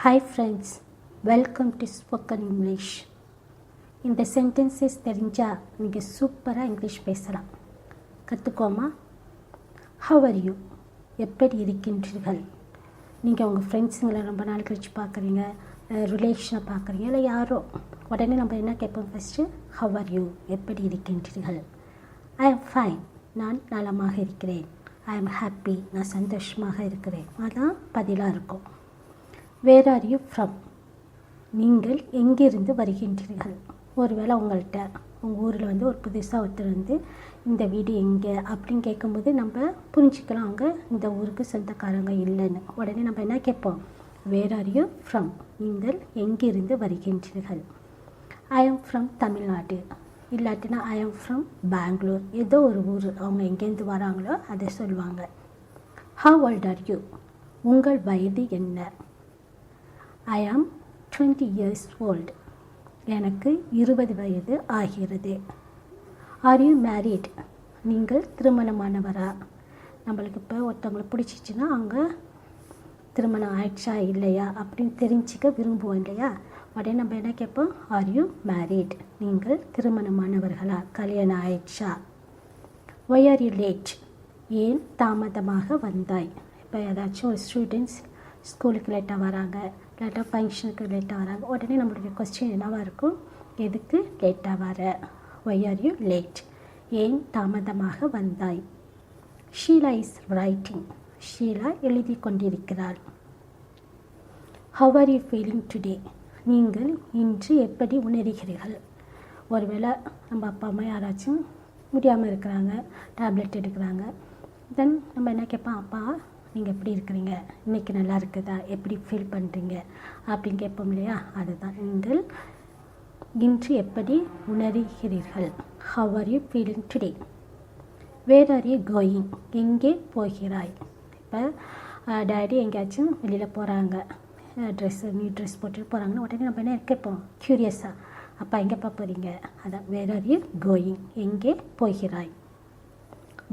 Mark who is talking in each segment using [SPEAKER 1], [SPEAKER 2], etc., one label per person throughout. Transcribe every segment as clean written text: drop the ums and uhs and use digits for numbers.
[SPEAKER 1] Hi friends, welcome to Spoken English. இந்த sentences தெரிஞ்சால் நீங்கள் சூப்பராக இங்கிலீஷ் பேசலாம். கற்றுக்கோமா? How are you? எப்படி இருக்கின்றீர்கள்? நீங்கள் உங்கள் ஃப்ரெண்ட்ஸுங்களை ரொம்ப நாள் கழித்து பார்க்குறீங்க, ரிலேஷனை பார்க்குறீங்க, இல்லை யாரோ உடனே நம்ம என்ன கேட்போம்? First How are you? எப்படி இருக்கின்றீர்கள்? I am fine. நான் நலமாக இருக்கிறேன். I am happy. நான் சந்தோஷமாக இருக்கிறேன். அதான் பதிலாக இருக்கும். Where are you from? நீங்கள் எங்கிருந்து வருகின்றீர்கள்? ஒருவேளை உங்கள்கிட்ட உங்கள் ஊரில் ஒரு புதுசாக ஒருத்தர் இந்த வீடு எங்கே அப்படின்னு கேட்கும்போது நம்ம புரிஞ்சுக்கலாம் அவங்க இந்த ஊருக்கு சொந்தக்காரங்க இல்லைன்னு. உடனே நம்ம என்ன கேட்போம்? Where are you from? நீங்கள் எங்கிருந்து வருகின்றீர்கள்? I am from தமிழ்நாடு, இல்லாட்டினா I am from பெங்களூர். ஏதோ ஒரு ஊர் அவங்க எங்கேருந்து வராங்களோ அதை சொல்லுவாங்க. How old are you? உங்கள் வயது என்ன? I am 20 years old. எனக்கு 20 வயது ஆகிறது. Are you married? நீங்கள் திருமணமானவரா? நம்மளுக்கு இப்போ ஒருத்தவங்களை பிடிச்சிச்சின்னா அவங்க திருமணம் ஆயிடுச்சா இல்லையா அப்படின்னு தெரிஞ்சிக்க விரும்புவோம் இல்லையா? உடனே நம்ம என்ன கேட்போம்? Are you married? நீங்கள் திருமணமானவர்களா? கல்யாணம் ஆயிடுச்சா? Why are you late? ஏன் தாமதமாக வந்தாய்? இப்போ ஏதாச்சும் ஒரு ஸ்டூடெண்ட்ஸ் ஸ்கூலுக்கு லேட்டாக வராங்க, இல்லாட்டா ஃபங்க்ஷனுக்கு லேட்டாக வராங்க, உடனே நம்மளுடைய கொஸ்டின் என்னவாக இருக்கும்? எதுக்கு லேட்டாக வர? Why are you late? ஏன் தாமதமாக வந்தாய்? Sheila is writing. ஷீலா எழுதி கொண்டிருக்கிறாள். How are you feeling today? நீங்கள் இன்று எப்படி உணர்கிறீர்கள்? ஒருவேளை நம்ம அப்பா அம்மா யாராச்சும் முடியாமல் இருக்கிறாங்க, டேப்லெட் எடுக்கிறாங்க, தென் நம்ம என்ன கேட்போம்? அப்பா நீங்கள் எப்படி இருக்கிறீங்க? இன்றைக்கி நல்லா இருக்குதா? எப்படி ஃபீல் பண்ணுறீங்க அப்படின்னு கேட்போம் இல்லையா? அதுதான் நீங்கள் இன்று எப்படி உணர்கிறீர்கள். How are you feeling today? Where are you going? எங்கே போகிறாய்? இப்போ டேடி எங்கேயாச்சும் வெளியில் போகிறாங்க, நியூ ட்ரெஸ் போட்டுட்டு போகிறாங்கன்னு உடனே நம்ம என்ன கேட்போம்? க்யூரியஸாக, அப்பா எங்கேப்பா போகிறீங்க? அதான் where are you going? எங்கே போகிறாய்?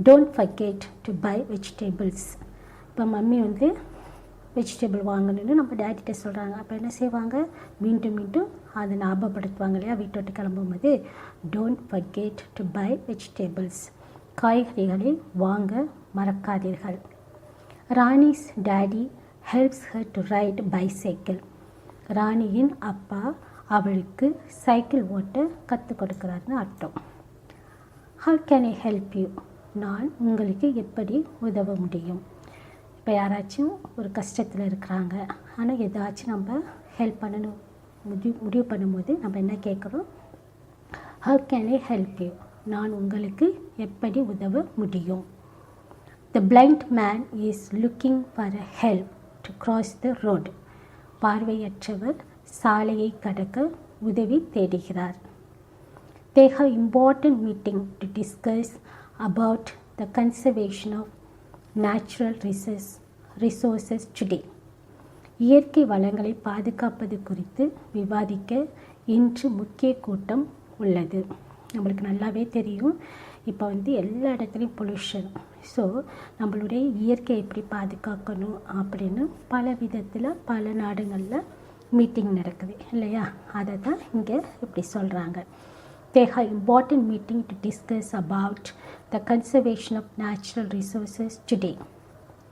[SPEAKER 1] Don't forget to buy vegetables. இப்போ மம்மி வெஜிடபிள் வாங்கணுன்னு நம்ம டேடிகிட்ட சொல்கிறாங்க. அப்போ என்ன செய்வாங்க? மீண்டும் மீண்டும் அதை ஞாபகப்படுத்துவாங்க இல்லையா? வீட்டை விட்டு கிளம்பும்போது don't forget to buy vegetables. காய்கறிகளை வாங்க மறக்காதீர்கள். Rani's daddy helps her to ride bicycle. ராணியின் அப்பா அவளுக்கு சைக்கிள் ஓட்ட கற்றுக் கொடுக்குறாருன்னு அர்த்தம். How can I help you? நான் உங்களுக்கு எப்படி உதவ முடியும்? இப்போ யாராச்சும் ஒரு கஷ்டத்தில் இருக்கிறாங்க, ஆனால் ஏதாச்சும் நம்ம ஹெல்ப் பண்ணணும் முடிவு பண்ணும்போது நம்ம என்ன கேட்குறோம்? How can I help you? நான் உங்களுக்கு எப்படி உதவ முடியும்? The blind man is looking for a help to cross the road. பார்வையற்றவர் சாலையை கடக்க உதவி தேடுகிறார். They have important meeting to discuss about the conservation of natural resources today. இயற்கை வளங்களை பாதுகாப்பது குறித்து விவாதிக்க இன்று முக்கிய கூட்டம் உள்ளது. நம்மளுக்கு நல்லாவே தெரியும், இப்போ எல்லா இடத்துலையும் பொல்யூஷன். ஸோ நம்மளுடைய இயற்கையை எப்படி பாதுகாக்கணும் அப்படின்னு பல விதத்தில் பல நாடுகளில் மீட்டிங் நடக்குது இல்லையா? அதை தான் இங்கே இப்படி சொல்கிறாங்க. They have important meeting to discuss about the conservation of natural resources today.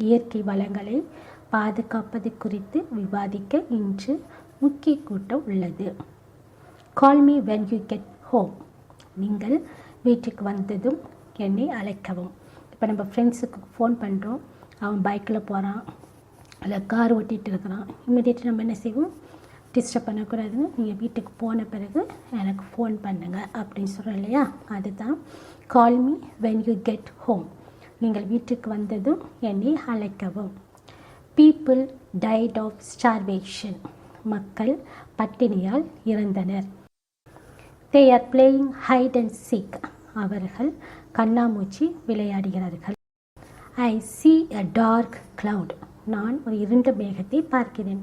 [SPEAKER 1] இயற்கை வளங்களை பாதுகாப்பது குறித்து விவாதிக்க இன்று முக்கிய கூட்டம் உள்ளது. Call me when you get home. நீங்கள் வீட்டுக்கு வந்ததும் என்னை அழைக்கவும். இப்போ நம்ம ஃப்ரெண்ட்ஸுக்கு ஃபோன் பண்ணுறோம், அவன் பைக்கில் போகிறான் இல்லை கார் ஓட்டிகிட்டு இருக்கிறான், இம்மிடியேட்டாக நம்ம என்ன செய்வோம்? டிஸ்டர்ப் பண்ணக்கூடாதுன்னு, நீங்கள் வீட்டுக்கு போன பிறகு எனக்கு ஃபோன் பண்ணுங்கள் அப்படின்னு சொல்கிறோம் இல்லையா? அதுதான் call me when you get home. நீங்கள் வீட்டுக்கு வந்ததும் என்னை அழைக்கவும். People died of starvation. மக்கள் பட்டினியால் இறந்தனர். They are playing hide and seek. அவர்கள் கண்ணாமூச்சி விளையாடுகிறார்கள். ஐ see a dark cloud. நான் ஒரு இருண்ட மேகத்தை பார்க்கிறேன்.